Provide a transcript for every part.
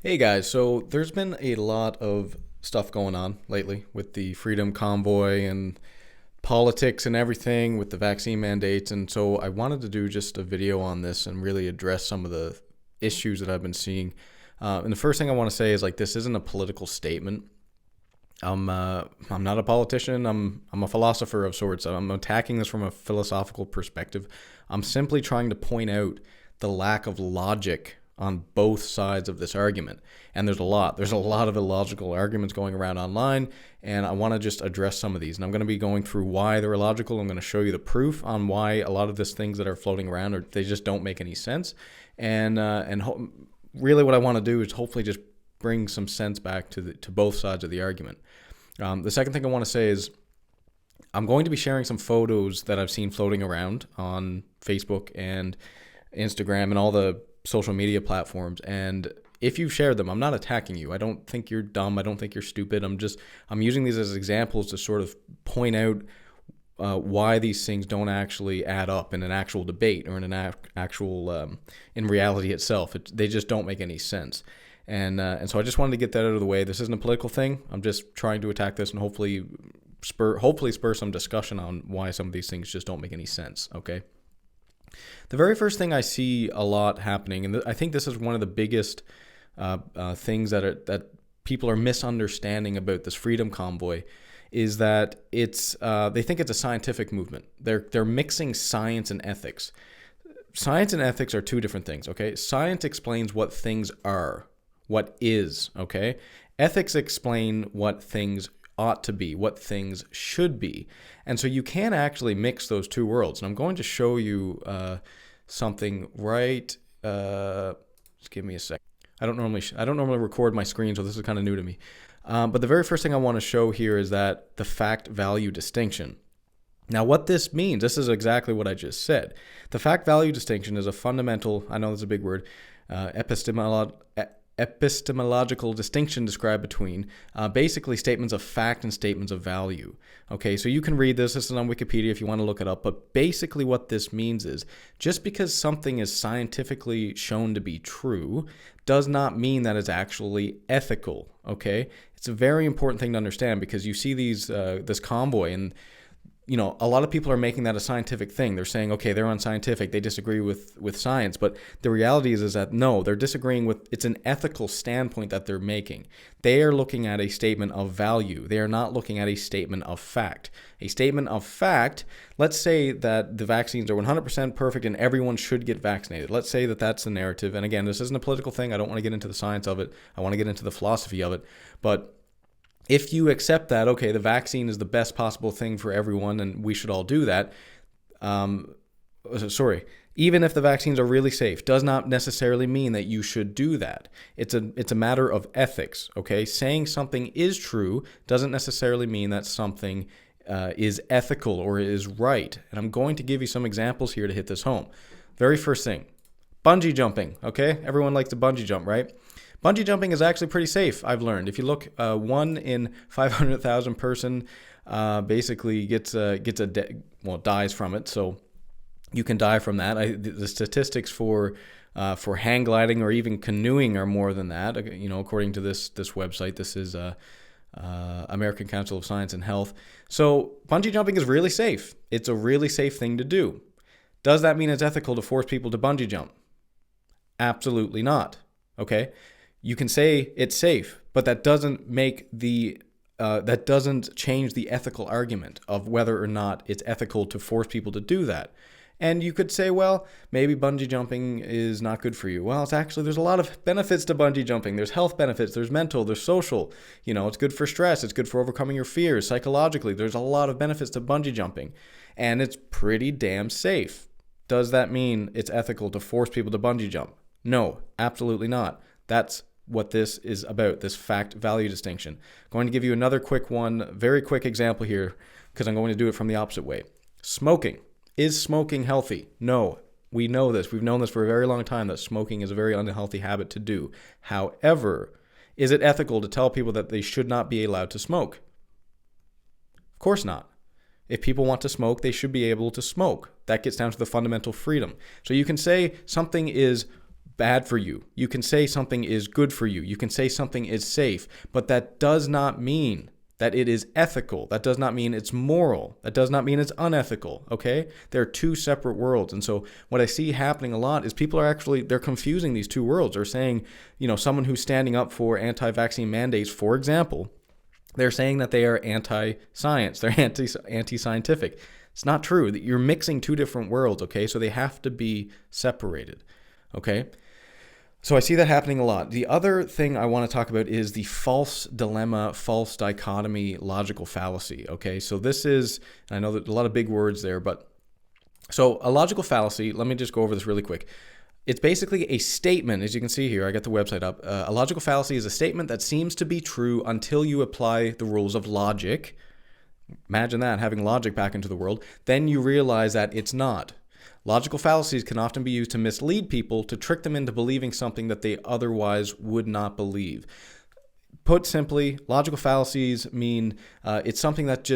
Hey guys, so there's been a lot of stuff going on lately with the Freedom Convoy and politics and everything with the vaccine mandates. And so I wanted to do just a video on this and really address some of the issues that I've been seeing. And the first thing I want to say is this isn't a political statement. I'm not a politician. I'm a philosopher of sorts. I'm attacking this from a philosophical perspective. I'm simply trying to point out the lack of logic on both sides of this argument. And there's a lot of illogical arguments going around online, and I want to just address some of these. And I'm going to be going through why they're illogical. I'm going to show you the proof on why a lot of these things that are floating around they just don't make any sense. Really what I want to do is hopefully just bring some sense back to both sides of the argument. The second thing I want to say is I'm going to be sharing some photos that I've seen floating around on Facebook and Instagram and all the social media platforms. And if you've shared them, I'm not attacking you. I don't think you're dumb. I don't think you're stupid. I'm using these as examples to sort of point out why these things don't actually add up in an actual debate or in an actual in reality itself. They just don't make any sense. And so I just wanted to get that out of the way. This isn't a political thing. I'm just trying to attack this and hopefully spur some discussion on why some of these things just don't make any sense. Okay. The very first thing I see a lot happening, and I think this is one of the biggest things that people are misunderstanding about this Freedom Convoy, is that they think it's a scientific movement. They're mixing science and ethics. Science and ethics are two different things. Okay, science explains what things are, what is. Okay, ethics explain what things ought to be, what things should be. And so you can actually mix those two worlds. And I'm going to show you something right. Just give me a sec. I don't normally record my screen, so this is kind of new to me. But the very first thing I want to show here is that the fact-value distinction. Now, what this means, this is exactly what I just said. The fact-value distinction is a fundamental, I know that's a big word, epistemological distinction described between basically statements of fact and statements of value. Okay, so you can read this. This is on Wikipedia if you want to look it up. But basically what this means is just because something is scientifically shown to be true does not mean that it's actually ethical. Okay, it's a very important thing to understand because you see this convoy and a lot of people are making that a scientific thing. They're saying, okay, they're unscientific. They disagree with science. But the reality is that no, they're disagreeing with, it's an ethical standpoint that they're making. They are looking at a statement of value. They are not looking at a statement of fact. A statement of fact, let's say that the vaccines are 100% perfect and everyone should get vaccinated. Let's say that that's the narrative. And again, this isn't a political thing. I don't want to get into the science of it. I want to get into the philosophy of it. But if you accept that, okay, the vaccine is the best possible thing for everyone and we should all do that, even if the vaccines are really safe, does not necessarily mean that you should do that. It's a matter of ethics, okay? Saying something is true doesn't necessarily mean that something is ethical or is right. And I'm going to give you some examples here to hit this home. Very first thing, bungee jumping, okay? Everyone likes to bungee jump, right? Bungee jumping is actually pretty safe, I've learned. If you look, 1 in 500,000 person basically dies from it. So you can die from that. The statistics for hang gliding or even canoeing are more than that. According to this website, this is American Council of Science and Health. So bungee jumping is really safe. It's a really safe thing to do. Does that mean it's ethical to force people to bungee jump? Absolutely not. Okay. You can say it's safe, but that doesn't change the ethical argument of whether or not it's ethical to force people to do that. And you could say, well, maybe bungee jumping is not good for you. Well, there's a lot of benefits to bungee jumping. There's health benefits, there's mental, there's social. It's good for stress, it's good for overcoming your fears. Psychologically, there's a lot of benefits to bungee jumping. And it's pretty damn safe. Does that mean it's ethical to force people to bungee jump? No, absolutely not. That's what this is about, this fact-value distinction. I'm going to give you another very quick example here because I'm going to do it from the opposite way. Smoking. Is smoking healthy? No. We know this. We've known this for a very long time that smoking is a very unhealthy habit to do. However, is it ethical to tell people that they should not be allowed to smoke? Of course not. If people want to smoke, they should be able to smoke. That gets down to the fundamental freedom. So you can say something is bad for you. You can say something is good for you. You can say something is safe, but that does not mean that it is ethical. That does not mean it's moral. That does not mean it's unethical, okay? They're two separate worlds. And so what I see happening a lot is people are they're confusing these two worlds. They're saying, someone who's standing up for anti-vaccine mandates, for example, they're saying that they are anti-science. They're anti-scientific. It's not true. You're mixing two different worlds, okay? So they have to be separated, okay? So I see that happening a lot. The other thing I want to talk about is the false dilemma, false dichotomy, logical fallacy, okay? So this is, I know that a lot of big words there, but so a logical fallacy, let me just go over this really quick. It's basically a statement, as you can see here, I got the website up. A logical fallacy is a statement that seems to be true until you apply the rules of logic. Imagine that, having logic back into the world. Then you realize that it's not. Logical fallacies can often be used to mislead people, to trick them into believing something that they otherwise would not believe. Put simply, logical fallacies mean it's something that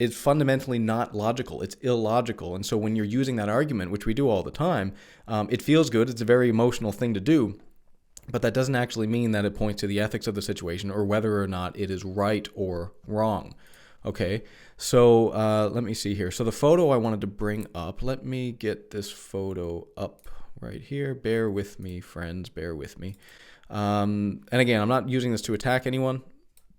it's fundamentally not logical. It's illogical. And so when you're using that argument, which we do all the time, it feels good. It's a very emotional thing to do. But that doesn't actually mean that it points to the ethics of the situation or whether or not it is right or wrong. Okay, so let me see here. So the photo I wanted to bring up, let me get this photo up right here. Bear with me, friends, bear with me. And again, I'm not using this to attack anyone,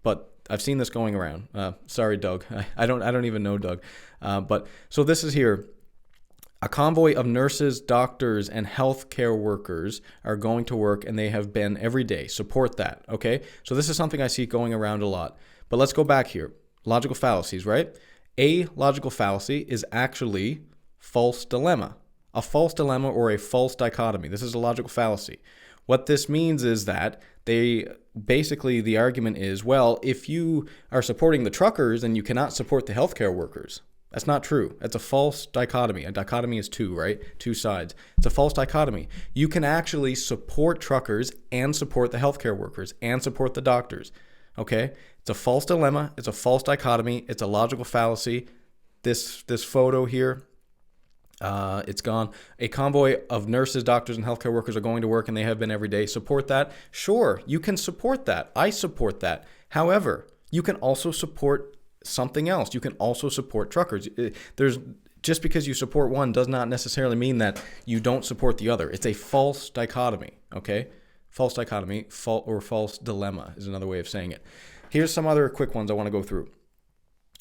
but I've seen this going around. Sorry, Doug. I don't even know Doug. But so this is here. A convoy of nurses, doctors, and healthcare workers are going to work, and they have been every day. Support that, okay? So this is something I see going around a lot. But let's go back here. Logical fallacies, right? A logical fallacy is actually false dilemma. A false dilemma or a false dichotomy. This is a logical fallacy. What this means is that the argument is, well, if you are supporting the truckers, then you cannot support the healthcare workers. That's not true. That's a false dichotomy. A dichotomy is two, right? Two sides. It's a false dichotomy. You can actually support truckers and support the healthcare workers and support the doctors. Okay? It's a false dilemma. It's a false dichotomy. It's a logical fallacy. This photo here, it's gone. A convoy of nurses, doctors, and healthcare workers are going to work, and they have been every day. Support that? Sure, you can support that. I support that. However, you can also support something else. You can also support truckers. Just because you support one does not necessarily mean that you don't support the other. It's a false dichotomy, okay? False dichotomy, false dilemma is another way of saying it. Here's some other quick ones I want to go through.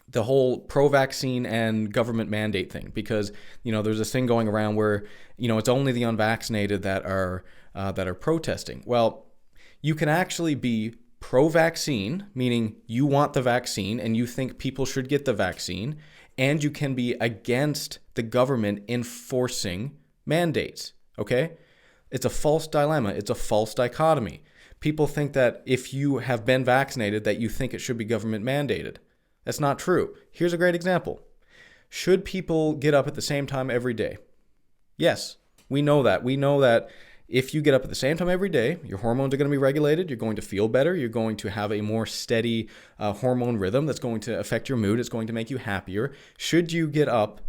The whole pro-vaccine and government mandate thing, because there's this thing going around where it's only the unvaccinated that are protesting. Well, you can actually be pro-vaccine, meaning you want the vaccine and you think people should get the vaccine, and you can be against the government enforcing mandates. Okay, it's a false dilemma. It's a false dichotomy. People think that if you have been vaccinated, that you think it should be government mandated. That's not true. Here's a great example. Should people get up at the same time every day? Yes, we know that. We know that if you get up at the same time every day, your hormones are going to be regulated. You're going to feel better. You're going to have a more steady hormone rhythm that's going to affect your mood. It's going to make you happier. Should you get up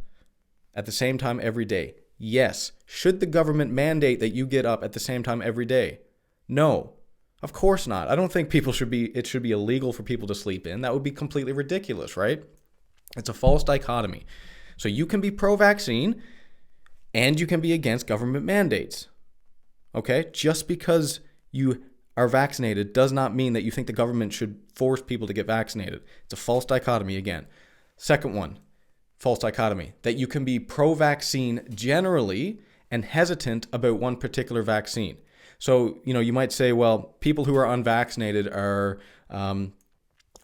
at the same time every day? Yes. Should the government mandate that you get up at the same time every day? No. Of course not. I don't think it should be illegal for people to sleep in. That would be completely ridiculous, right? It's a false dichotomy. So you can be pro-vaccine and you can be against government mandates. Okay? Just because you are vaccinated does not mean that you think the government should force people to get vaccinated. It's a false dichotomy again. Second one, false dichotomy, that you can be pro-vaccine generally and hesitant about one particular vaccine. So, you might say, well, people who are unvaccinated are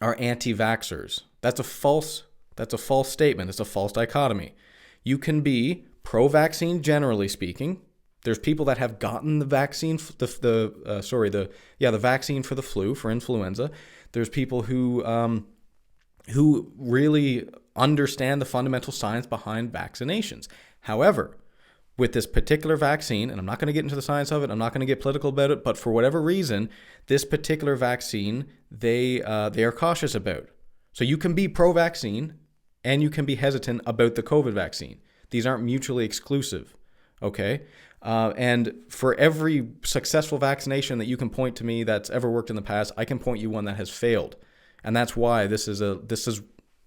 anti-vaxxers. That's a false statement. It's a false dichotomy. You can be pro-vaccine generally speaking. There's people that have gotten the vaccine, the vaccine for the flu, for influenza. There's people who really understand the fundamental science behind vaccinations. However, with this particular vaccine, and I'm not going to get into the science of it, I'm not going to get political about it, but for whatever reason, this particular vaccine, they are cautious about. So you can be pro-vaccine and you can be hesitant about the COVID vaccine. These aren't mutually exclusive, okay? And for every successful vaccination that you can point to me that's ever worked in the past, I can point you one that has failed. And that's why this is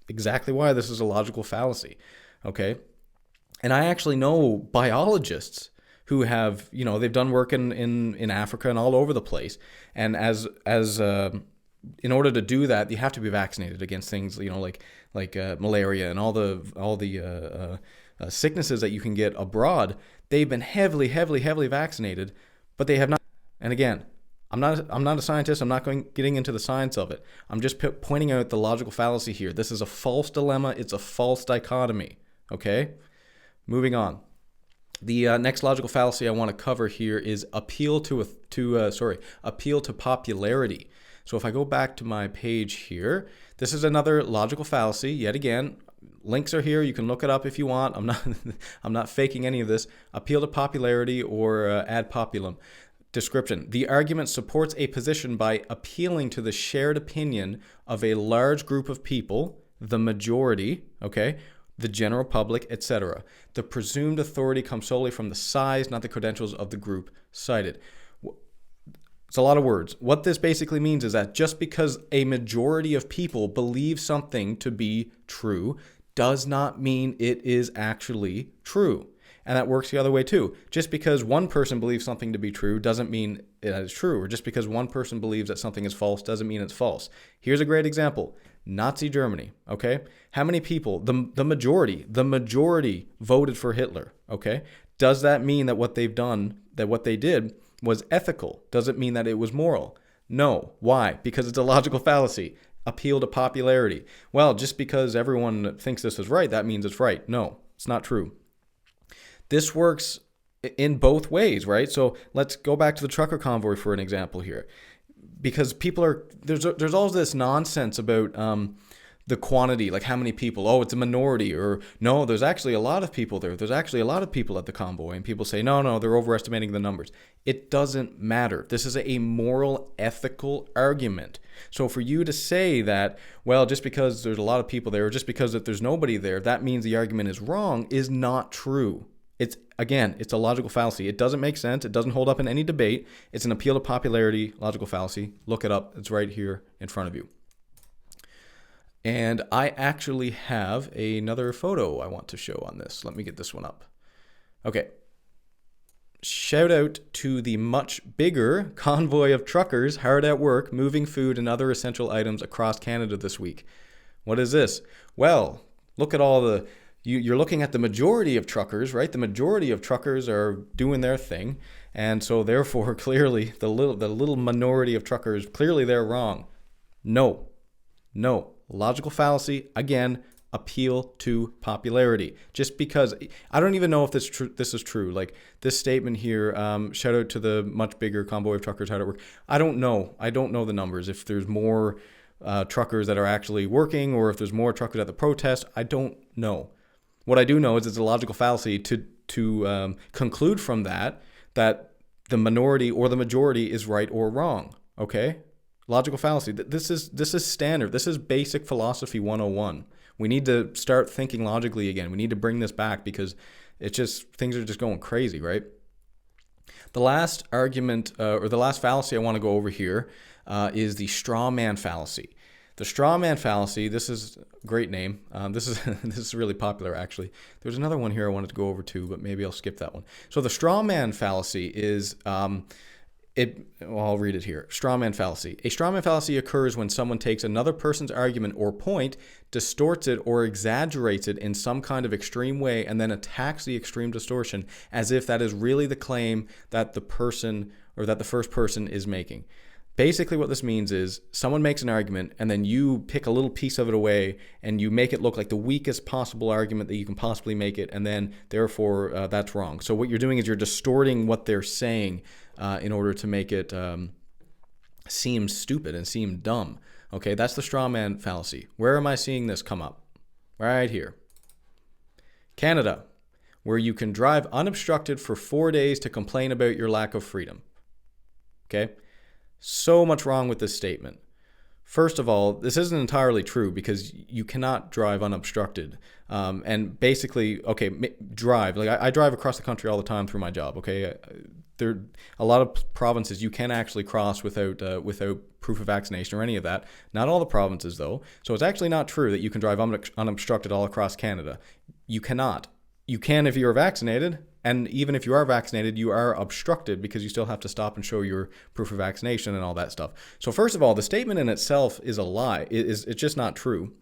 exactly why this is a logical fallacy. Okay. And I actually know biologists who have, they've done work in Africa and all over the place. And in order to do that, you have to be vaccinated against things, like malaria and all the sicknesses that you can get abroad. They've been heavily vaccinated, but they have not. And again, I'm not a scientist. I'm not getting into the science of it. I'm just pointing out the logical fallacy here. This is a false dilemma. It's a false dichotomy. Okay, moving on. The next logical fallacy I want to cover here is appeal to popularity. So if I go back to my page here, this is another logical fallacy. Yet again, links are here. You can look it up if you want. I'm not faking any of this. Appeal to popularity or ad populum. Description. The argument supports a position by appealing to the shared opinion of a large group of people, the majority, okay, the general public, etc. The presumed authority comes solely from the size, not the credentials of the group cited. It's a lot of words. What this basically means is that just because a majority of people believe something to be true does not mean it is actually true. And that works the other way too. Just because one person believes something to be true doesn't mean it is true. Or just because one person believes that something is false doesn't mean it's false. Here's a great example. Nazi Germany, okay? How many people, the majority voted for Hitler, okay? Does that mean that what they did was ethical? Does it mean that it was moral? No. Why? Because it's a logical fallacy. Appeal to popularity. Well, just because everyone thinks this is right, that means it's right. No, it's not true. This works in both ways, right? So let's go back to the trucker convoy for an example here. Because there's all this nonsense about the quantity, like how many people. Oh, it's a minority, or no, there's actually a lot of people there. There's actually a lot of people at the convoy, and people say, no, they're overestimating the numbers. It doesn't matter. This is a moral, ethical argument. So for you to say that, well, just because there's a lot of people there, or just because if there's nobody there, that means the argument is wrong, is not true. It's a logical fallacy. It doesn't make sense. It doesn't hold up in any debate. It's an appeal to popularity, logical fallacy. Look it up. It's right here in front of you. And I actually have another photo I want to show on this. Let me get this one up. Okay. Shout out to the much bigger convoy of truckers hard at work moving food and other essential items across Canada this week. What is this? Well, look at all the... You're looking at the majority of truckers, right? The majority of truckers are doing their thing. And so therefore, clearly, the little minority of truckers, clearly they're wrong. No. Logical fallacy, again, appeal to popularity. Just because, I don't even know if this is true. Like this statement here, shout out to the much bigger convoy of truckers hard at work. I don't know the numbers. If there's more truckers that are actually working, or if there's more truckers at the protest, I don't know. What I do know is it's a logical fallacy to conclude from that the minority or the majority is right or wrong. Okay? Logical fallacy. This is standard. This is basic philosophy 101. We need to start thinking logically again. We need to bring this back because things are just going crazy, right? The last argument or the last fallacy I want to go over here is the straw man fallacy. The straw man fallacy, this is a great name. This is really popular, actually. There's another one here I wanted to go over to, but maybe I'll skip that one. So the straw man fallacy is, I'll read it here. Straw man fallacy. A straw man fallacy occurs when someone takes another person's argument or point, distorts it or exaggerates it in some kind of extreme way, and then attacks the extreme distortion as if that is really the claim that the person or that the first person is making. Basically what this means is someone makes an argument and then you pick a little piece of it away and you make it look like the weakest possible argument that you can possibly make it, and then therefore that's wrong. So what you're doing is you're distorting what they're saying in order to make it seem stupid and seem dumb. Okay, that's the straw man fallacy. Where am I seeing this come up? Right here. Canada, where you can drive unobstructed for 4 days to complain about your lack of freedom. Okay? So much wrong with this statement. First of all, this isn't entirely true because you cannot drive unobstructed. And basically, okay, drive. Like I drive across the country all the time through my job. Okay, there a lot of provinces you can actually cross without proof of vaccination or any of that. Not all the provinces though. So it's actually not true that you can drive unobstructed all across Canada. You cannot. You can if you are vaccinated. And even if you are vaccinated, you are obstructed because you still have to stop and show your proof of vaccination and all that stuff. So first of all, the statement in itself is a lie. It's just not true.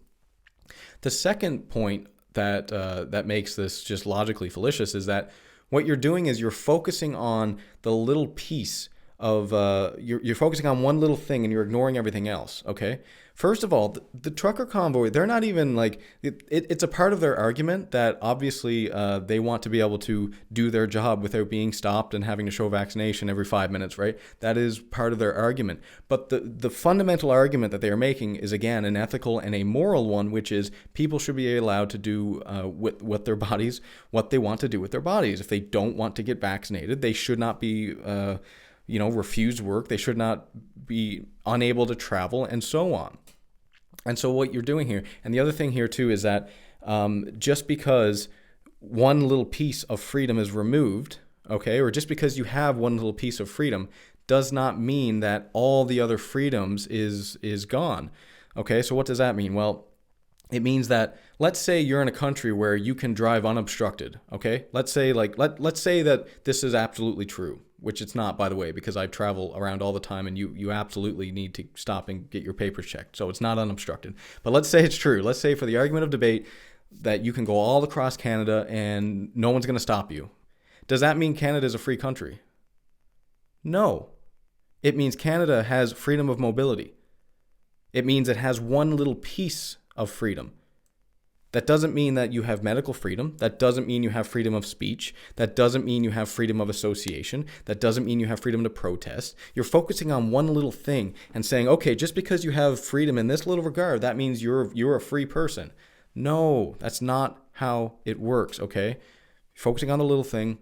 The second point that makes this just logically fallacious is that what you're doing is you're focusing on the little piece of you're focusing on one little thing and you're ignoring everything else. Okay. First of all, the trucker convoy, they're not even like, it's a part of their argument that obviously they want to be able to do their job without being stopped and having to show vaccination every 5 minutes, right? That is part of their argument. But the fundamental argument that they are making is, again, an ethical and a moral one, which is people should be allowed to do with their bodies what they want to do with their bodies. If they don't want to get vaccinated, they should not be refused work. They should not be unable to travel and so on. And so what you're doing here, and the other thing here too, is that just because one little piece of freedom is removed, okay, or just because you have one little piece of freedom does not mean that all the other freedoms is gone. Okay, so what does that mean? Well, it means that let's say you're in a country where you can drive unobstructed, okay? Let's say let's say that this is absolutely true, which it's not, by the way, because I travel around all the time and you absolutely need to stop and get your papers checked. So it's not unobstructed. But let's say it's true. Let's say for the argument of debate that you can go all across Canada and no one's going to stop you. Does that mean Canada is a free country? No. It means Canada has freedom of mobility. It means it has one little piece of freedom. That doesn't mean that you have medical freedom. That doesn't mean you have freedom of speech. That doesn't mean you have freedom of association. That doesn't mean you have freedom to protest. You're focusing on one little thing and saying, okay, just because you have freedom in this little regard, that means you're a free person. No, that's not how it works, okay? Focusing on the little thing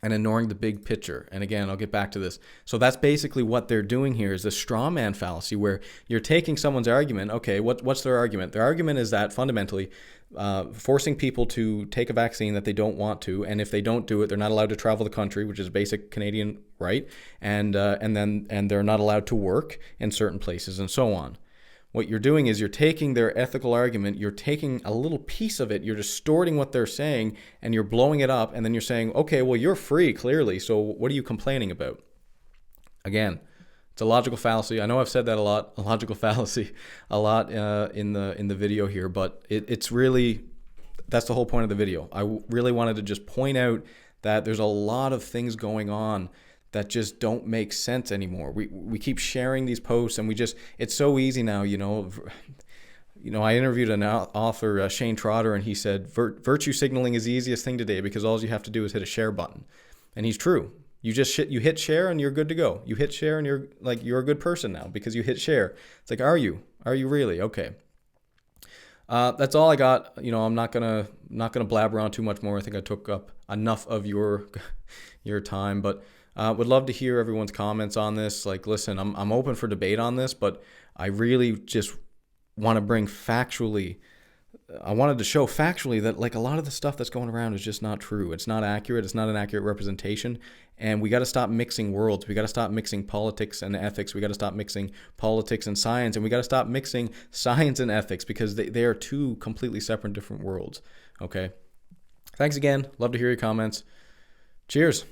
and ignoring the big picture. And again, I'll get back to this. So that's basically what they're doing here is the straw man fallacy, where you're taking someone's argument. Okay, what's their argument? Their argument is that fundamentally forcing people to take a vaccine that they don't want to, and if they don't do it, they're not allowed to travel the country, which is a basic Canadian right, and they're not allowed to work in certain places and so on. What you're doing is you're taking their ethical argument, you're taking a little piece of it, you're distorting what they're saying, and you're blowing it up, and then you're saying, okay, well, you're free, clearly, so what are you complaining about? Again, it's a logical fallacy. I know I've said that a lot, a logical fallacy, a lot in the video here, but it's really, that's the whole point of the video. I really wanted to just point out that there's a lot of things going on that just don't make sense anymore. We keep sharing these posts, and it's so easy now, I interviewed an author, Shane Trotter, and he said, virtue signaling is the easiest thing today because all you have to do is hit a share button. And he's true. You hit share and you're good to go. You hit share and you're a good person now because you hit share. It's like, are you really? Okay. That's all I got. I'm not gonna blabber on too much more. I think I took up enough of your time, but would love to hear everyone's comments on this. Like, listen, I'm open for debate on this, but I really just want to bring I wanted to show factually that like a lot of the stuff that's going around is just not true. It's not accurate. It's not an accurate representation. And we got to stop mixing worlds. We got to stop mixing politics and ethics. We got to stop mixing politics and science. And we got to stop mixing science and ethics because they are two completely separate, different worlds. Okay. Thanks again. Love to hear your comments. Cheers.